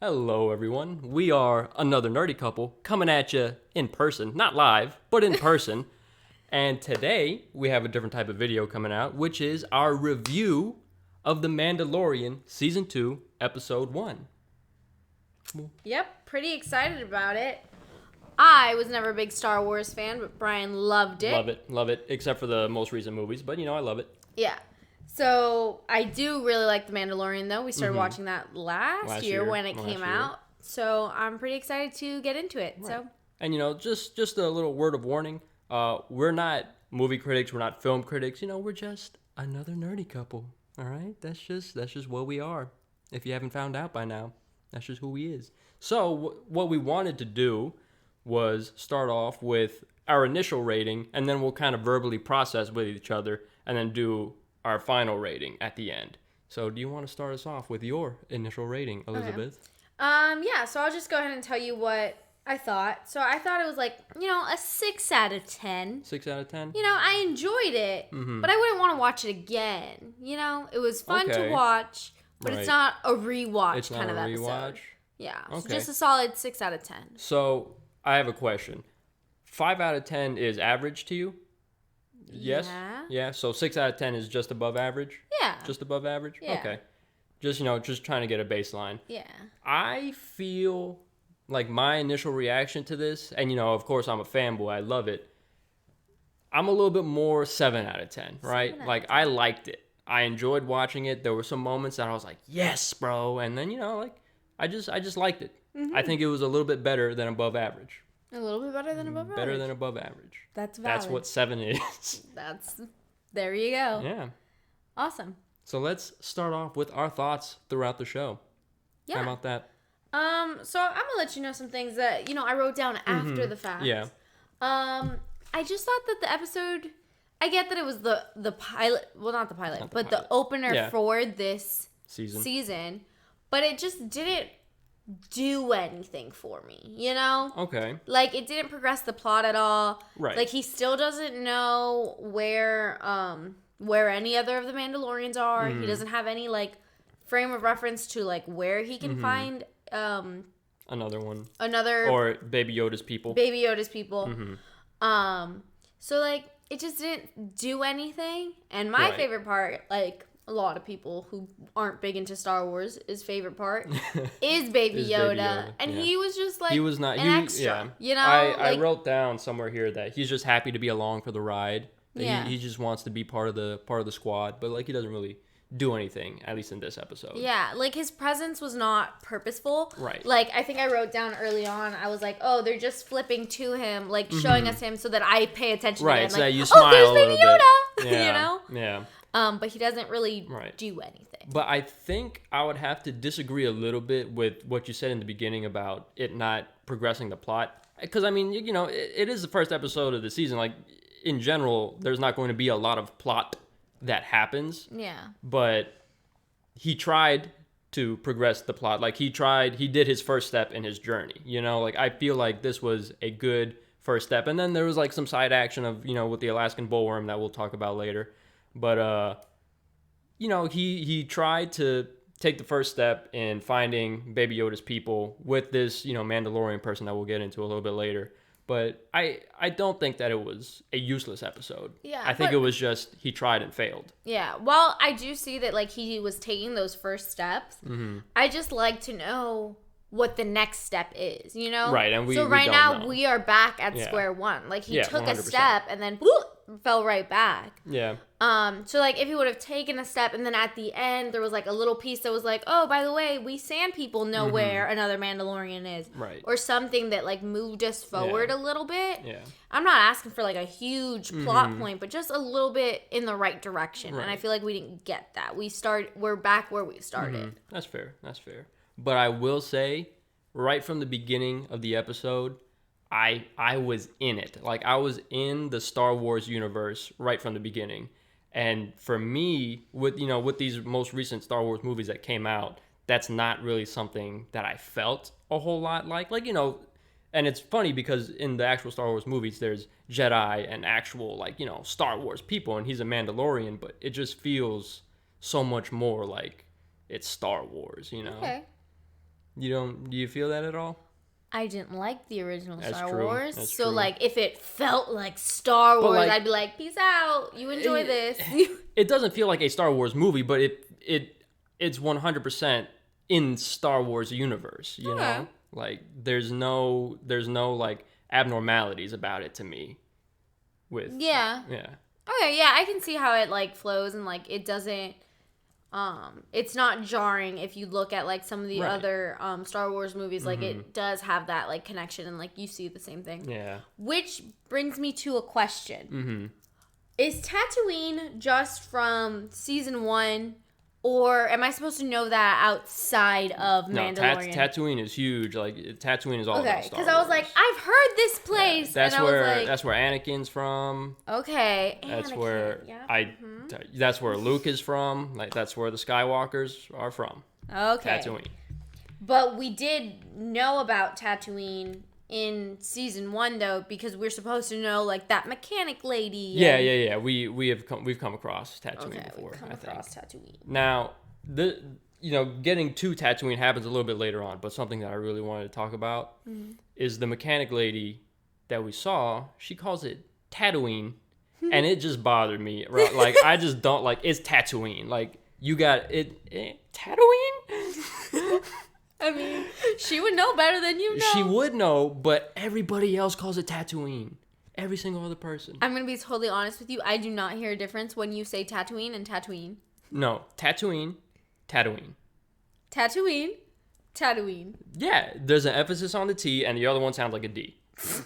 Hello, everyone. We are another nerdy couple coming at you in person, not live, but in person. And today we have a different type of video coming out, which is our review of The Mandalorian Season 2, Episode 1. Yep, pretty excited about it. I was never a big Star Wars fan, but Brian loved it. Love it, except for the most recent movies, but I love it. Yeah. So I do really like The Mandalorian, though. We started watching that last year when it came out. So I'm pretty excited to get into it. Right. So. And just a little word of warning. We're not movie critics. We're not film critics. We're just another nerdy couple. All right, that's just what we are. If you haven't found out by now, that's just who he is. So what we wanted to do was start off with our initial rating, and then we'll kind of verbally process with each other, and then do our final rating at the end. So do you want to start us off with your initial rating, Elizabeth? Okay. Yeah, so I'll just go ahead and tell you what I thought. So I thought it was like, a 6 out of 10. 6 out of 10? I enjoyed it, but I wouldn't want to watch it again. It was fun to watch, but it's not a rewatch kind of episode. It's not a rewatch? Yeah, so just a solid 6 out of 10. So I have a question. 5 out of 10 is average to you? Yes? Yeah, so 6 out of 10 is just above average? Yeah. Just above average? Yeah. Okay. Just trying to get a baseline. Yeah. I feel like my initial reaction to this, and of course I'm a fanboy, I love it. I'm a little bit more 7 out of 10, right? Like I liked it. I enjoyed watching it. There were some moments that I was like, yes, bro. And then, I just liked it. Mm-hmm. I think it was a little bit better than above average. A little bit better than above average. Better than above average. That's valid. That's what 7 is. There you go. Yeah. Awesome. So let's start off with our thoughts throughout the show. Yeah. How about that? So I'm gonna let you know some things that, I wrote down after the fact. Yeah. I just thought that the episode, I get that it was the pilot, well, not the pilot, but the opener for this season, but it just didn't do anything for me, Okay. Like, it didn't progress the plot at all. Right. Like, he still doesn't know where any other of the Mandalorians are. He doesn't have any, frame of reference to, where he can find, Another one. Or Baby Yoda's people. So, it just didn't do anything. And my favorite part, a lot of people who aren't big into Star Wars, his favorite part is Baby Yoda. And he was just he was not, an extra, I wrote down somewhere here that he's just happy to be along for the ride. He just wants to be part of the squad, but he doesn't really do anything, at least in this episode. Yeah, his presence was not purposeful. Right. I think I wrote down early on, I was like, oh, they're just flipping to him, showing us him so that I pay attention to him. Right, so you smile there's a Baby little Yoda! bit. Yeah. Yeah. But he doesn't really do anything. But I think I would have to disagree a little bit with what you said in the beginning about it not progressing the plot. Because, it is the first episode of the season. In general, there's not going to be a lot of plot that happens. Yeah. But he tried to progress the plot. He did his first step in his journey. I feel like this was a good first step. And then there was some side action of, with the Alaskan bullworm that we'll talk about later. But, he tried to take the first step in finding Baby Yoda's people with this, Mandalorian person that we'll get into a little bit later. But I don't think that it was a useless episode. Yeah. I think it was just he tried and failed. Yeah. Well, I do see that, he was taking those first steps. Mm-hmm. I just like to know what the next step is, Right, and we right don't now know. We are back at square one. He took 100%. A step and then fell right back. Yeah. So if he would have taken a step and then at the end there was a little piece that was oh, by the way, we sand people know where another Mandalorian is. Right. Or something that moved us forward a little bit. Yeah. I'm not asking for a huge plot point, but just a little bit in the right direction. Right. And I feel we didn't get that. We're back where we started. That's fair. But I will say, right from the beginning of the episode, I was in it. I was in the Star Wars universe right from the beginning. And for me, with these most recent Star Wars movies that came out, that's not really something that I felt a whole lot like. And it's funny because in the actual Star Wars movies, there's Jedi and actual, Star Wars people, and he's a Mandalorian, but it just feels so much more like it's Star Wars, Okay. Do you feel that at all? I didn't like the original That's Star true. Wars. That's so true. like if it felt like Star Wars, like, I'd be like, peace out. You enjoy this. It doesn't feel like a Star Wars movie, but it's 100% in Star Wars universe, you know? Like there's no like abnormalities about it to me. Yeah. Okay, yeah, I can see how it like flows and like it doesn't it's not jarring if you look at like some of the other Star Wars movies. Like it does have that like connection and like you see the same thing. Yeah. Which brings me to a question. Is Tatooine just from season 1, or am I supposed to know that outside of Mandalorian? No, Tatooine is huge. Like Tatooine is all about Star Wars. Okay, because I was like, I've heard this place. Yeah, and that's where Anakin's from. Okay, that's Anakin, where that's where Luke is from. Like that's where the Skywalkers are from. Okay, Tatooine. But we did know about Tatooine in season 1 though, because we're supposed to know like that mechanic lady. Yeah. We've come across Tatooine before. We've come across Tatooine. Now getting to Tatooine happens a little bit later on, but something that I really wanted to talk about is the mechanic lady that we saw. She calls it Tatooine, and it just bothered me. Right? Like I just don't like it's Tatooine. Like you got it, Tatooine. I mean, she would know better than you know. She would know, but everybody else calls it Tatooine. Every single other person. I'm going to be totally honest with you. I do not hear a difference when you say Tatooine and Tatooine. No, Tatooine. Tatooine. Yeah, there's an emphasis on the T, and the other one sounds like a D. It's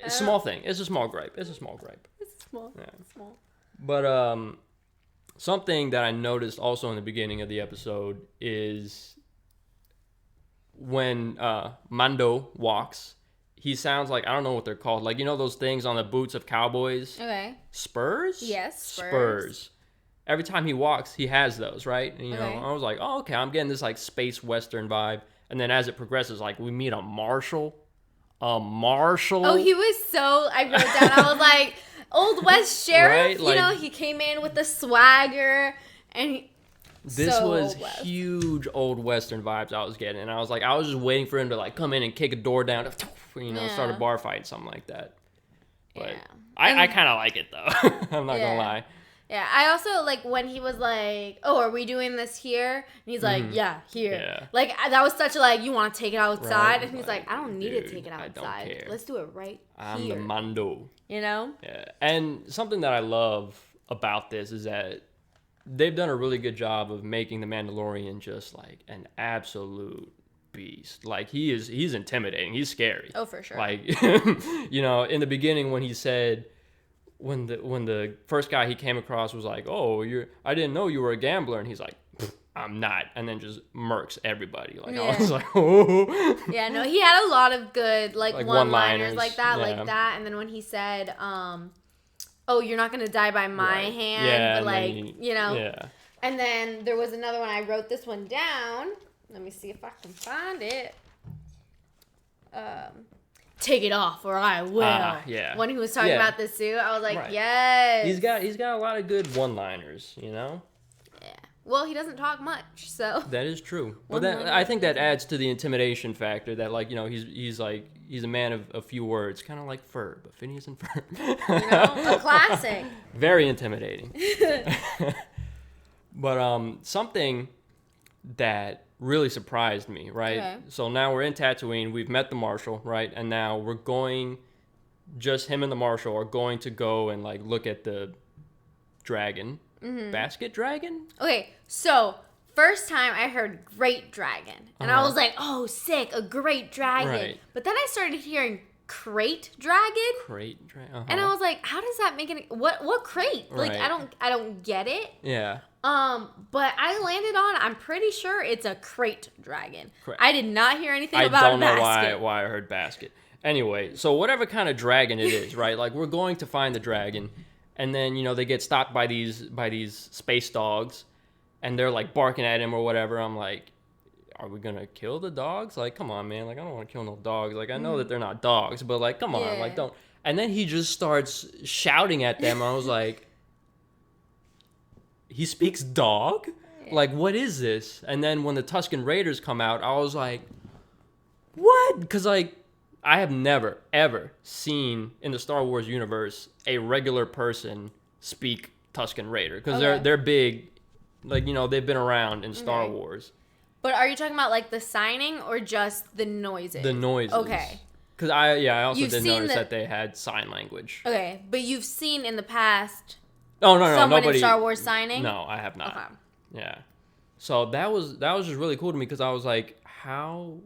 a small thing. It's a small gripe. It's small. Yeah. It's small. But something that I noticed also in the beginning of the episode is when Mando walks, he sounds like, I don't know what they're called. Like, you know those things on the boots of cowboys? Okay. Spurs? Yes, Spurs. Every time he walks, he has those, right? And, I was like, oh, okay, I'm getting this, like, space western vibe. And then as it progresses, like, we meet a marshal. Oh, he was so, I wrote down, I was like, Old West Sheriff, right? Like, he came in with the swagger, and this was huge Old Western vibes I was getting. And I was like, I was just waiting for him to, like, come in and kick a door down, start a bar fight, something like that. But I kind of like it, though. I'm not going to lie. Yeah, I also, like, when he was like, oh, are we doing this here? And he's like, yeah, here. Yeah. Like, that was such a, like, you want to take it outside? Right? And he's like, I don't need to take it outside. I don't care. Let's do it right I'm here. The Mando. You know? Yeah. And something that I love about this is that they've done a really good job of making the Mandalorian just, like, an absolute beast. Like, he's intimidating. He's scary. Oh, for sure. Like, in the beginning when he said... When the first guy he came across was like, oh, I didn't know you were a gambler, and he's like, I'm not, and then just murks everybody. Like I was like, oh. Yeah, no, he had a lot of good like one-liners like that, and then when he said, oh, you're not gonna die by my hand, but like yeah. And then there was another one. I wrote this one down. Let me see if I can find it. Take it off or I will. Yeah. When he was talking about the suit, I was like, yes. He's got a lot of good one-liners, Yeah. Well, he doesn't talk much, so. That is true. But I think that adds to the intimidation factor that, like, he's a man of a few words, kind of like Ferb, but Phineas and Ferb. A classic. Very intimidating. But something that really surprised me, right? Okay. So now we're in Tatooine. We've met the Marshal, right? And now we're going, just him and the Marshal are going to go and like look at the dragon. Basket dragon? Okay, so first time I heard great dragon. And I was like, oh, sick, a great dragon. Right. But then I started hearing crate dragon. Crate dragon. And I was like, how does that make any what crate? Like I don't get it. Yeah. But I landed on, I'm pretty sure it's a crate dragon. I did not hear anything about basket. I don't know why I heard basket. Anyway, so whatever kind of dragon it is, right? Like we're going to find the dragon, and then they get stopped by these space dogs, and they're like barking at him or whatever. I'm like, are we gonna kill the dogs? Like, come on, man. Like, I don't want to kill no dogs. Like, I know that they're not dogs, but like, come on, like, don't. And then he just starts shouting at them. I was like, he speaks dog? Like, what is this? And then when the Tusken Raiders come out, I was like, what? Because, like, I have never, ever seen in the Star Wars universe a regular person speak Tusken Raider. Because they're big. Like, you know, they've been around in Star Wars. But are you talking about, like, the signing or just the noises? The noises. Okay. Because I also did notice that they had sign language. Okay, but you've seen in the past nobody in Star Wars signing? No, I have not. Okay. Yeah. So that was just really cool to me because I was like, how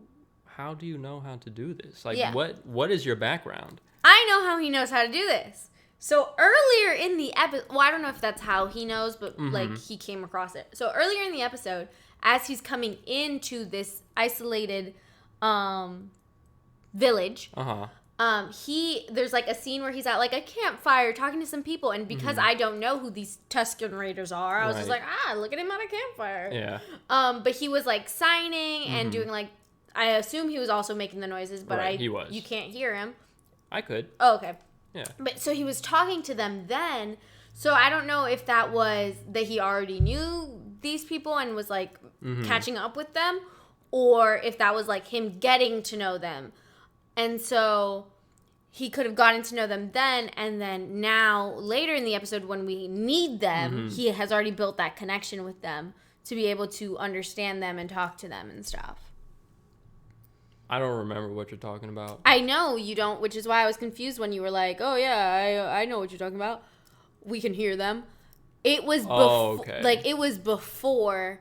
do you know how to do this? Like, what is your background? I know how he knows how to do this. So earlier in the episode, well, I don't know if that's how he knows, but like he came across it. So earlier in the episode, as he's coming into this isolated village, there's like a scene where he's at like a campfire talking to some people, and because I don't know who these Tusken Raiders are, I was just like, look at him at a campfire. Yeah. But he was like signing and doing like, I assume he was also making the noises, but he was. You can't hear him. I could. Oh, okay. Yeah. But so he was talking to them then. So I don't know if that was that he already knew these people and was like catching up with them, or if that was like him getting to know them. And so he could have gotten to know them then, and then now later in the episode when we need them, he has already built that connection with them to be able to understand them and talk to them and stuff. I don't remember what you're talking about. I know you don't, which is why I was confused when you were like, oh yeah, I know what you're talking about. We can hear them. It was it was before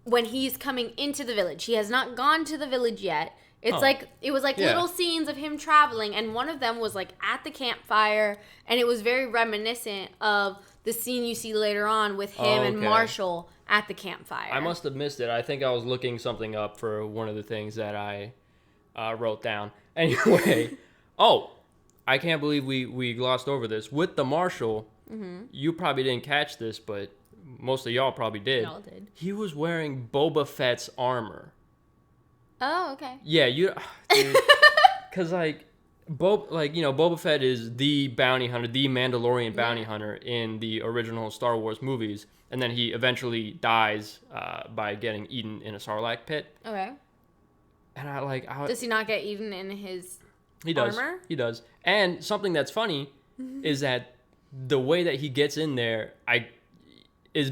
when he's coming into the village. He has not gone to the village yet. It's like it was like little scenes of him traveling, and one of them was like at the campfire, and it was very reminiscent of the scene you see later on with him and Marshall at the campfire. I must have missed it. I think I was looking something up for one of the things that I wrote down. Anyway, I can't believe we glossed over this. With the Marshall, you probably didn't catch this, but most of y'all probably did. Y'all did. He was wearing Boba Fett's armor. Oh, okay. Yeah, because Boba Fett is the bounty hunter, the Mandalorian bounty hunter in the original Star Wars movies, and then he eventually dies by getting eaten in a Sarlacc pit. Okay. And does he not get eaten in his armor? He does. And something that's funny is that the way that he gets in there, his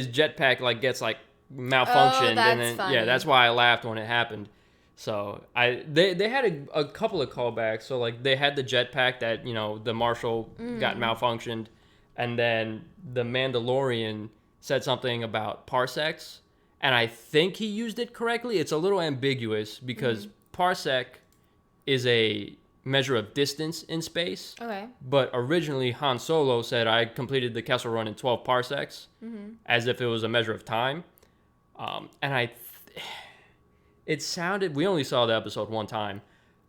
jetpack like gets like malfunctioned, and then funny. That's why I laughed when it happened. So they had a couple of callbacks. So like they had the jetpack that the Marshall got malfunctioned, and then the Mandalorian said something about parsecs, and I think he used it correctly. It's a little ambiguous because parsec is a measure of distance in space. Okay. But originally Han Solo said I completed the Kessel Run in 12 parsecs, as if it was a measure of time. And it sounded, we only saw the episode one time.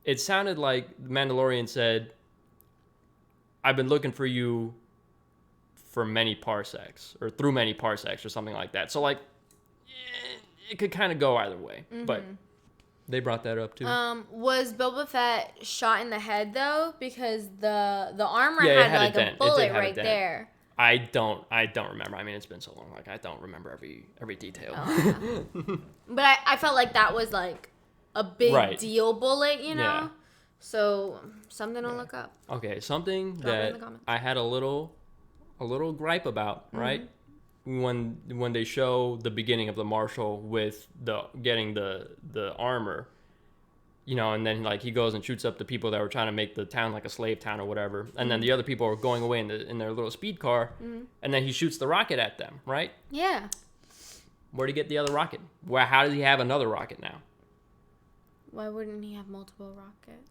It sounded like the Mandalorian said, I've been looking for you for many parsecs, or through many parsecs, or something like that. So like, it could kind of go either way, but they brought that up too. Was Boba Fett shot in the head though? Because the armor had like a bullet right there. I don't remember. I mean, it's been so long. Like, I don't remember every detail. Oh, yeah. But I felt like that was like a big deal bullet, you know? Yeah. So something to look up. Okay, something that I had a little gripe about, right? When they show the beginning of the Marshall with getting the armor, and then like he goes and shoots up the people that were trying to make the town like a slave town or whatever, and then the other people are going away in their little speed car, and then he shoots the rocket at them, right? Yeah. Where'd he get the other rocket? How does he have another rocket now? Why wouldn't he have multiple rockets?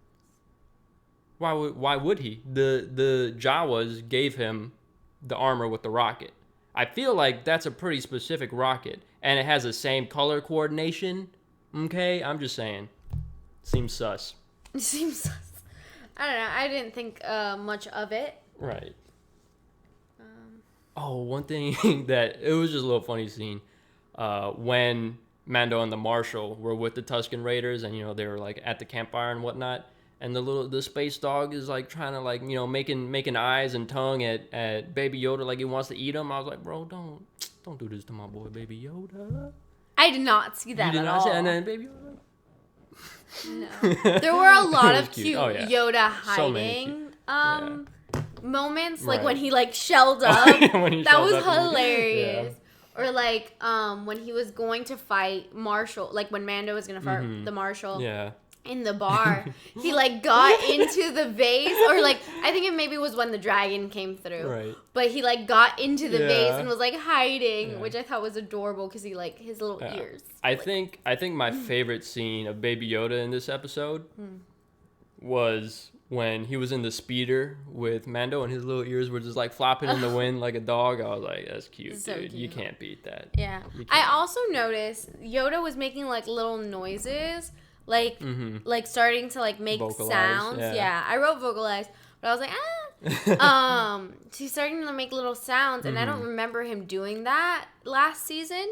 Why would he? The Jawas gave him the armor with the rocket. I feel like that's a pretty specific rocket, and it has the same color coordination. Okay, I'm just saying. Seems sus. Seems sus. I don't know. I didn't think much of it. Right. One thing that it was just a little funny scene when Mando and the Marshal were with the Tusken Raiders, and they were like at the campfire and whatnot, and the space dog is like trying to making eyes and tongue at Baby Yoda like he wants to eat him. I was like, bro, don't don't do this to my boy, Baby Yoda. I did not see that at all. And then Baby Yoda. No. There were a lot of cute Yoda hiding moments, like when he like shelled up. That was hilarious. Or like when he was going to fight Marshall, like when Mando was gonna fight the Marshall. Yeah. In the bar, he like got into the vase, or like I think it maybe was when the dragon came through. Right. But he like got into the vase and was like hiding, which I thought was adorable because he like his little ears. I think my favorite scene of Baby Yoda in this episode was when he was in the speeder with Mando and his little ears were just like flopping in the wind like a dog. I was like, that's cute, so dude. Cute. You can't beat that. Yeah. I also noticed Yoda was making like little noises. Like, like starting to like make vocalize, sounds. Yeah, I wrote vocalize, but I was like, he's starting to make little sounds, and I don't remember him doing that last season.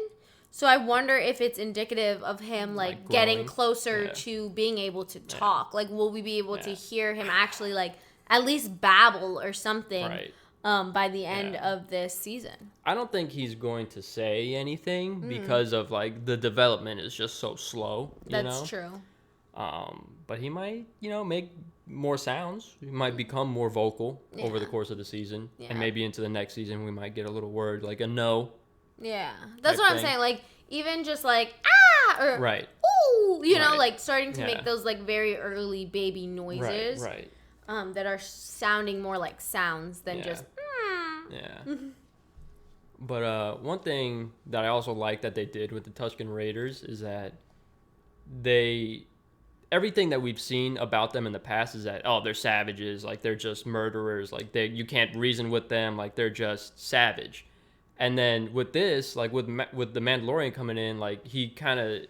So I wonder if it's indicative of him like getting closer to being able to talk. Like, will we be able to hear him actually like at least babble or something? Right. By the end of this season. I don't think he's going to say anything because of like the development is just so slow. That's true. But he might, make more sounds. He might become more vocal over the course of the season. Yeah. And maybe into the next season we might get a little word like a no. Yeah. That's what I'm saying. Like even just like or ooh, know, like starting to make those like very early baby noises. Right. That are sounding more like sounds than just Yeah. But one thing that I also like that they did with the Tusken Raiders is that everything that we've seen about them in the past is that, they're savages, like they're just murderers, like you can't reason with them, like they're just savage. And then with this, like with the Mandalorian coming in, like he kind of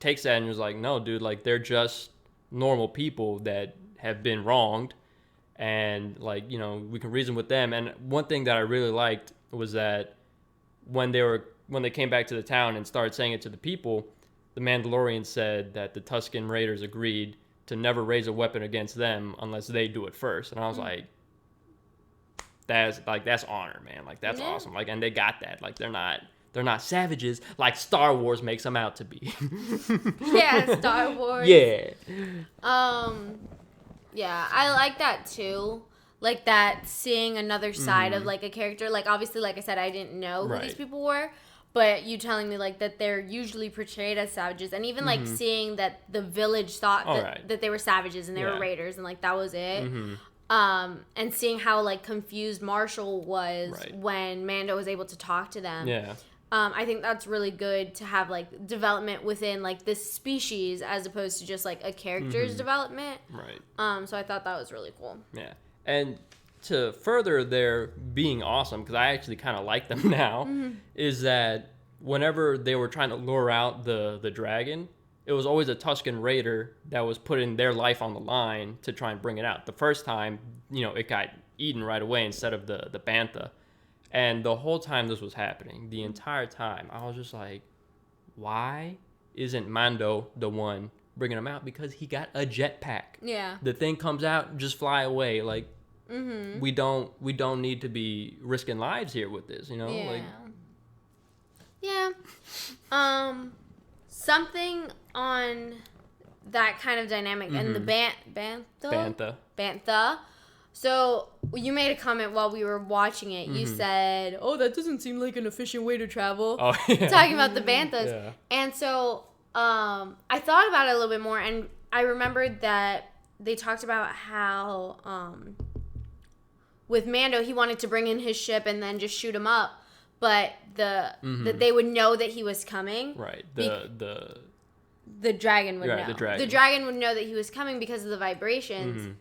takes that and was like, no, dude, like they're just normal people that have been wronged. And like, we can reason with them. And one thing that I really liked was that when they came back to the town and started saying it to the people, the Mandalorian said that the Tusken Raiders agreed to never raise a weapon against them unless they do it first. And I was like, that's honor, man. Like that's awesome. Like, and they got that. Like they're not savages like Star Wars makes them out to be. Yeah, Star Wars. Yeah. Yeah, I like that too. Like that, seeing another side of like a character. Like obviously, like I said, I didn't know who these people were, but you telling me like that they're usually portrayed as savages, and even like seeing that the village thought that they were savages and they were raiders, and like that was it. And seeing how like confused Marshall was when Mando was able to talk to them. Yeah. I think that's really good to have like development within like this species as opposed to just like a character's development. Right. So I thought that was really cool. Yeah. And to further their being awesome, because I actually kind of like them now, is that whenever they were trying to lure out the dragon, it was always a Tusken Raider that was putting their life on the line to try and bring it out. The first time, it got eaten right away instead of the bantha. And the whole time this was happening, the entire time, I was just like, why isn't Mando the one bringing him out? Because he got a jetpack. Yeah. The thing comes out, just fly away. Like, we don't need to be risking lives here with this, Yeah. Like, yeah. Something on that kind of dynamic and the bantha. So you made a comment while we were watching it. You said, "Oh, that doesn't seem like an efficient way to travel." Oh, yeah. Talking about the banthas. Yeah. And so I thought about it a little bit more, and I remembered that they talked about how with Mando, he wanted to bring in his ship and then just shoot him up, but that they would know that he was coming. Right. The dragon would know. The dragon would know that he was coming because of the vibrations.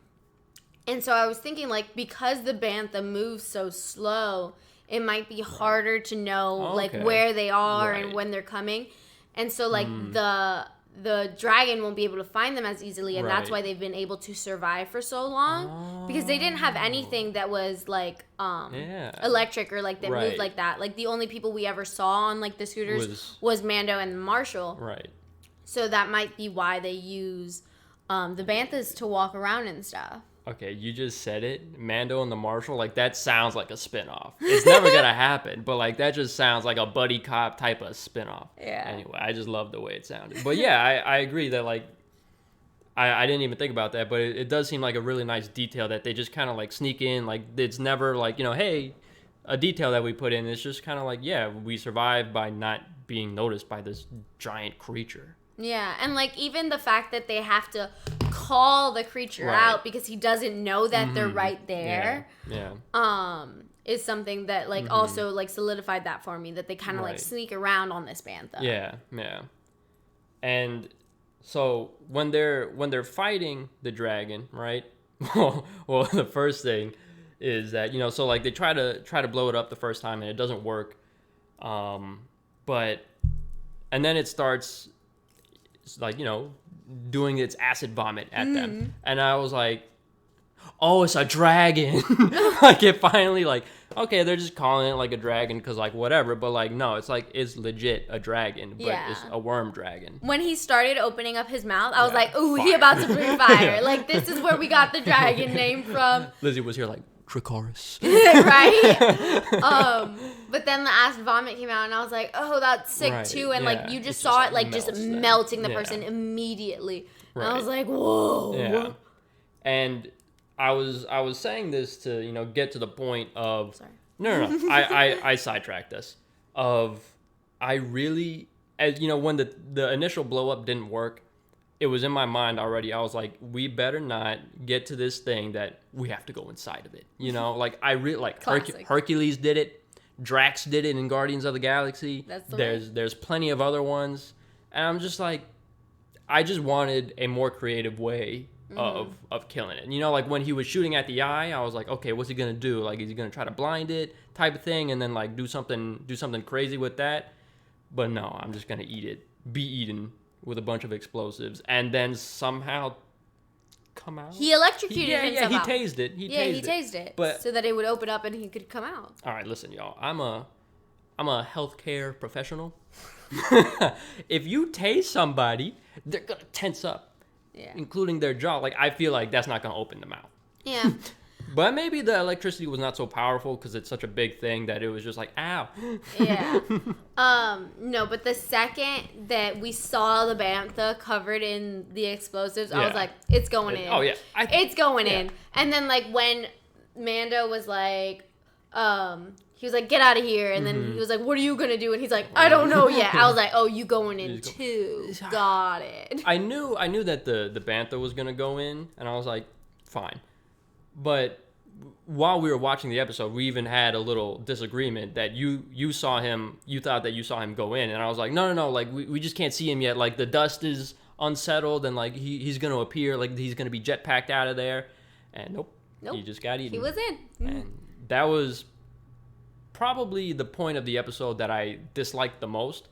And so I was thinking, like, because the bantha moves so slow, it might be harder to know, like, where they are and when they're coming. And so, like, the dragon won't be able to find them as easily, and that's why they've been able to survive for so long. Because they didn't have anything that was, like, electric or, like, that moved like that. Like, the only people we ever saw on, like, the scooters was Mando and Marshall. Right. So that might be why they use the banthas to walk around and stuff. Okay, you just said it. Mando and the Marshal, like, that sounds like a spinoff. It's never gonna happen, but, like, that just sounds like a buddy cop type of spinoff. Yeah. Anyway, I just love the way it sounded. But yeah, I agree that, like, I didn't even think about that, but it does seem like a really nice detail that they just kind of, like, sneak in. Like, it's never, like, hey, a detail that we put in. It's just kind of like, yeah, we survived by not being noticed by this giant creature. Yeah, and, like, even the fact that they have to call the creature out because he doesn't know that they're right there. Yeah. Is something that, like, also, like, solidified that for me, that they kind of, like, sneak around on this bantha. Yeah. And so when they're fighting the dragon, right? well, the first thing is that, so, like, they try to blow it up the first time and it doesn't work. And then it starts, like, doing its acid vomit at them. And I was like, oh, it's a dragon. Like, it finally, like, okay, they're just calling it, like, a dragon because, like, whatever. But, like, no, it's, like, it's legit a dragon, but it's a worm dragon. When he started opening up his mouth, I was like, ooh, he about to breathe fire. Like, this is where we got the dragon name from. Lizzie was here like, Dracarys. Right? But then the acid vomit came out and I was like, oh, that's sick too. And like, you just saw it like just melting the person immediately. And I was like, whoa. Yeah. And I was saying this to, get to the point of... Sorry. No. I sidetracked this. I really... As when the initial blow up didn't work, it was in my mind already. I was like, we better not get to this thing that we have to go inside of it. Like, I really... Like, Hercules did it. Drax did it in Guardians of the Galaxy. There's plenty of other ones. And I'm just like... I just wanted a more creative way of killing it. Like, when he was shooting at the eye, I was like, okay, what's he gonna do? Like, is he gonna try to blind it type of thing and then, like, do something crazy with that? But no, I'm just gonna be eaten with a bunch of explosives and then somehow come out. He electrocuted himself. He tased it. He tased it but, so that it would open up and he could come out. All right, listen, y'all. I'm a healthcare professional. If you tase somebody, they're gonna tense up, including their jaw. Like, I feel like that's not gonna open the mouth. Yeah. But maybe the electricity was not so powerful because it's such a big thing that it was just like, ow. Yeah. No, but the second that we saw the bantha covered in the explosives, I was like, it's going in. Oh, yeah. It's going in. And then, like, when Mando was like, he was like, get out of here. And then he was like, what are you going to do? And he's like, I don't know yet. I was like, oh, you going in too. Got it. I knew that the bantha was going to go in. And I was like, fine. But while we were watching the episode, we even had a little disagreement that you saw him, you thought that you saw him go in. And I was like, no, like, we just can't see him yet. Like, the dust is unsettled and, like, he's going to appear, like, he's going to be jetpacked out of there. And nope. He just got eaten. He was in. And that was probably the point of the episode that I disliked the most,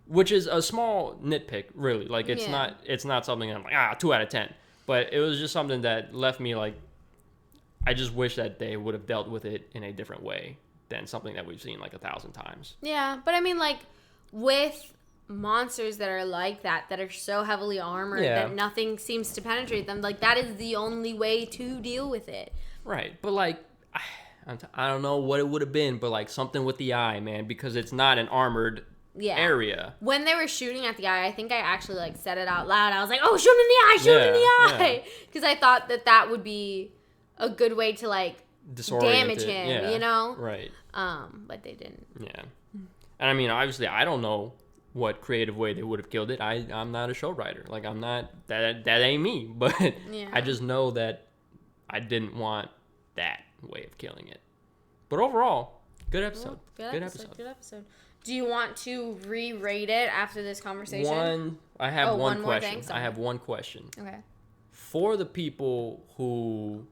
which is a small nitpick, really. Like, it's not something I'm like, 2 out of 10. But it was just something that left me like, I just wish that they would have dealt with it in a different way than something that we've seen like 1,000 times. Yeah, but I mean, like, with monsters that are like that are so heavily armored that nothing seems to penetrate them, like, that is the only way to deal with it. Right, but, like, I don't know what it would have been, but, like, something with the eye, man, because it's not an armored area. When they were shooting at the eye, I think I actually, like, said it out loud. I was like, oh, shoot him in the eye, shoot him in the eye! Because I thought that would be a good way to, like, damage him, Right. But they didn't. Yeah. And I mean, obviously, I don't know what creative way they would have killed it. I'm not a show writer. Like, I'm not, that ain't me. But I just know that I didn't want that way of killing it. But overall, good episode. Good episode. Do you want to re-rate it after this conversation? I have one question. I have one question. Okay. For the people who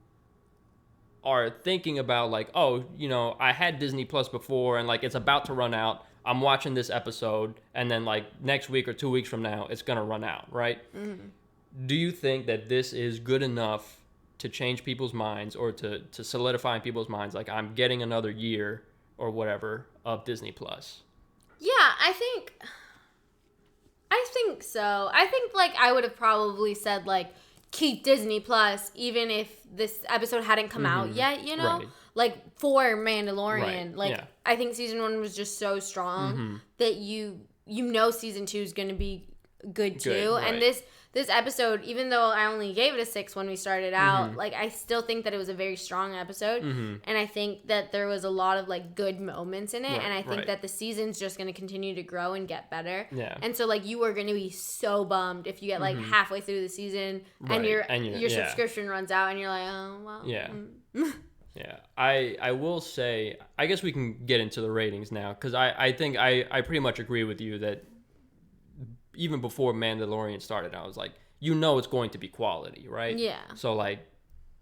are thinking about, like, oh, I had Disney Plus before and, like, it's about to run out. I'm watching this episode and then, like, next week or 2 weeks from now, it's going to run out, right? Mm-hmm. Do you think that this is good enough to change people's minds or to solidify in people's minds, like, I'm getting another year or whatever of Disney Plus? Yeah, I think so. I think, like, I would have probably said, like, keep Disney Plus, even if this episode hadn't come out yet, you know? Right. Like, for Mandalorian. Right. Like, yeah. I think season 1 was just so strong that you know season 2 is going to be good too. Right. And this episode, even though I only gave it a 6 when we started out, like, I still think that it was a very strong episode. And I think that there was a lot of, like, good moments in it. Right. And I think that the season's just going to continue to grow and get better. Yeah. And so, like, you are going to be so bummed if you get, like, halfway through the season and your subscription runs out and you're like, oh, well. Yeah. Yeah. I will say, I guess we can get into the ratings now, because I think I pretty much agree with you that even before Mandalorian started, I was like, it's going to be quality, right? Yeah. So, like,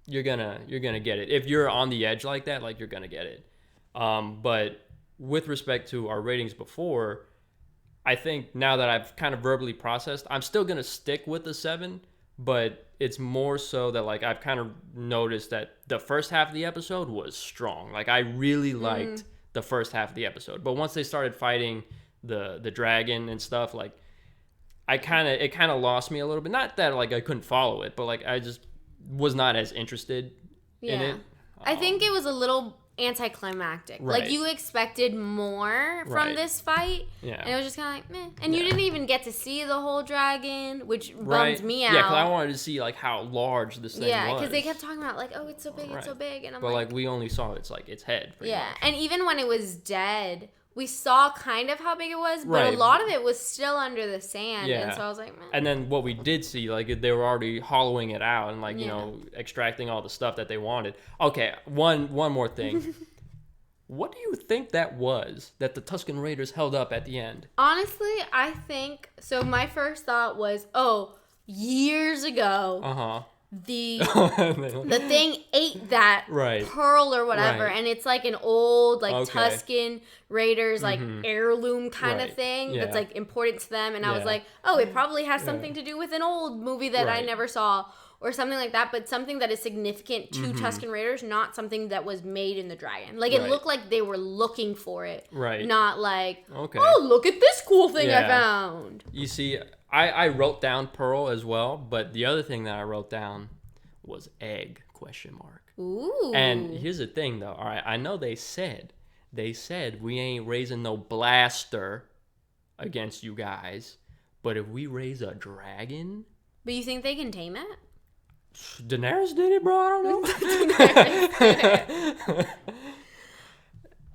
you're gonna get it. If you're on the edge like that, like, you're gonna get it. But with respect to our ratings before, I think now that I've kind of verbally processed, I'm still gonna stick with the 7, but it's more so that, like, I've kind of noticed that the first half of the episode was strong. Like, I really liked the first half of the episode, but once they started fighting the dragon and stuff, like, it kind of lost me a little bit. Not that, like, I couldn't follow it, but, like, I just was not as interested in it. I think it was a little anticlimactic. Right. Like, you expected more from this fight. Yeah. And it was just kind of like, meh. And you didn't even get to see the whole dragon, which bums me out. Yeah, because I wanted to see, like, how large this thing was. Yeah, because they kept talking about, like, oh, it's so big, it's so big. And I'm but, like, we only saw its head. Yeah, much. and even when it was dead, we saw kind of how big it was, but a lot of it was still under the sand. Yeah. And so I was like, meh. And then what we did see, like, they were already hollowing it out and, like, extracting all the stuff that they wanted. Okay, one more thing. What do you think that was that the Tusken Raiders held up at the end? Honestly, I think, so my first thought was, years ago, the thing ate that pearl or whatever, and it's like an old, like, Tusken Raiders, like, heirloom kind of thing that's, like, important to them. And I was like, it probably has something to do with an old movie that I never saw, or something like that, but something that is significant to Tusken Raiders, not something that was made in the dragon. Like, it looked like they were looking for it. Right. Not like, oh, look at this cool thing I found. You see, I wrote down pearl as well, but the other thing that I wrote down was egg, ? Ooh. And here's the thing, though. All right, I know they said we ain't raising no blaster against you guys, but if we raise a dragon... But you think they can tame it? Daenerys did it, bro. I don't know.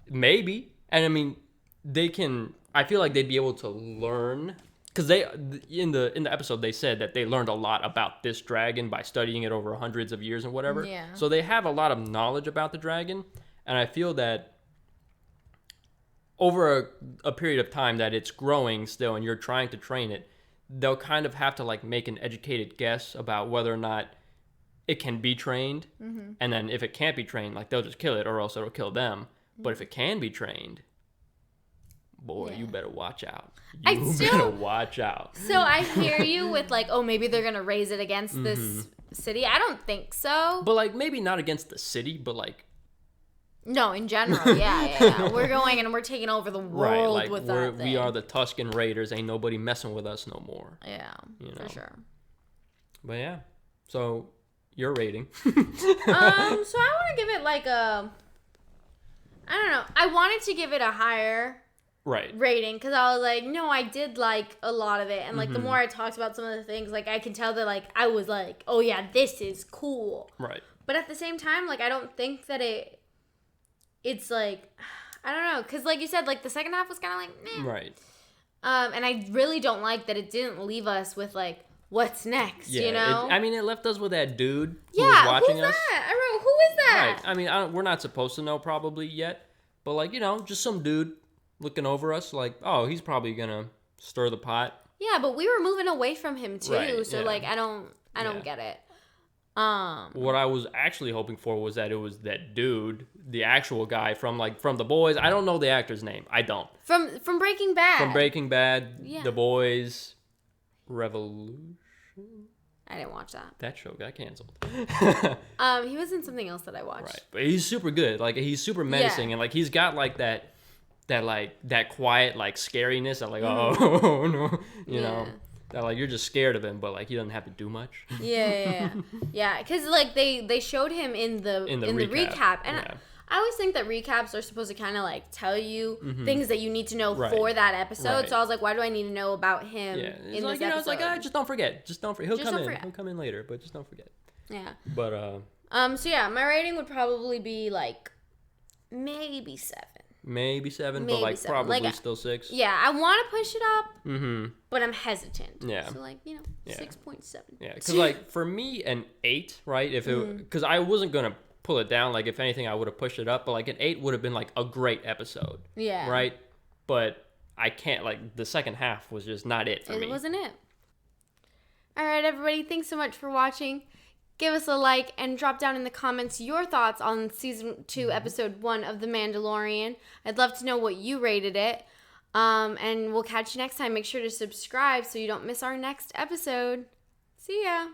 Maybe. And I mean, they can. I feel like they'd be able to learn, because they in the episode they said that they learned a lot about this dragon by studying it over hundreds of years and whatever. Yeah. So they have a lot of knowledge about the dragon, and I feel that over a period of time that it's growing still, and you're trying to train it, they'll kind of have to, like, make an educated guess about whether or not it can be trained. And then if it can't be trained, like, they'll just kill it, or else it'll kill them. But if it can be trained, boy, you better watch out. You better watch out. So I hear you with, like, maybe they're going to raise it against this city. I don't think so. But, like, maybe not against the city, but, like... No, in general, yeah. We're going and we're taking over the world like, with that thing. We are the Tusken Raiders. Ain't nobody messing with us no more. Yeah, for sure. But yeah, so your rating. So I want to give it like I don't know. I wanted to give it a higher rating, because I was like, no, I did like a lot of it, and like the more I talked about some of the things, like I can tell that like I was like, oh yeah, this is cool. Right. But at the same time, like I don't think that it's like, I don't know, because like you said, like the second half was kind of like, meh. Right. And I really don't like that it didn't leave us with like, what's next, you know? It left us with that dude who was watching us. Who's that? I wrote, who is that? Right. I mean, we're not supposed to know probably yet, but like, just some dude looking over us like, oh, he's probably going to stir the pot. Yeah, but we were moving away from him too, so like, I don't get it. What I was actually hoping for was that it was that dude, the actual guy from The Boys. I don't know the actor's name. I don't. From Breaking Bad. From Breaking Bad, The Boys, Revolution. I didn't watch that. That show got canceled. He was in something else that I watched. Right, but he's super good. Like he's super menacing, and like he's got like that quiet like scariness of like, oh no, you know. That like you're just scared of him, but like he doesn't have to do much. Yeah. Because like they showed him in the recap, and I always think that recaps are supposed to kind of like tell you things that you need to know for that episode. Right. So I was like, why do I need to know about him in this episode? It's like just don't forget. He'll come in later, but just don't forget. Yeah. But so yeah, my rating would probably be like maybe 7. Maybe 7, but like 7. Probably like, still 6. Yeah, I want to push it up, but I'm hesitant. Yeah. So like 6.7. Yeah, because like for me an 8, right? If it because I wasn't gonna pull it down. Like if anything, I would have pushed it up. But like an 8 would have been like a great episode. Yeah. Right. But I can't. Like the second half was just not it for me. It wasn't it. All right, everybody. Thanks so much for watching. Give us a like and drop down in the comments your thoughts on Season 2, Episode 1 of The Mandalorian. I'd love to know what you rated it. And we'll catch you next time. Make sure to subscribe so you don't miss our next episode. See ya.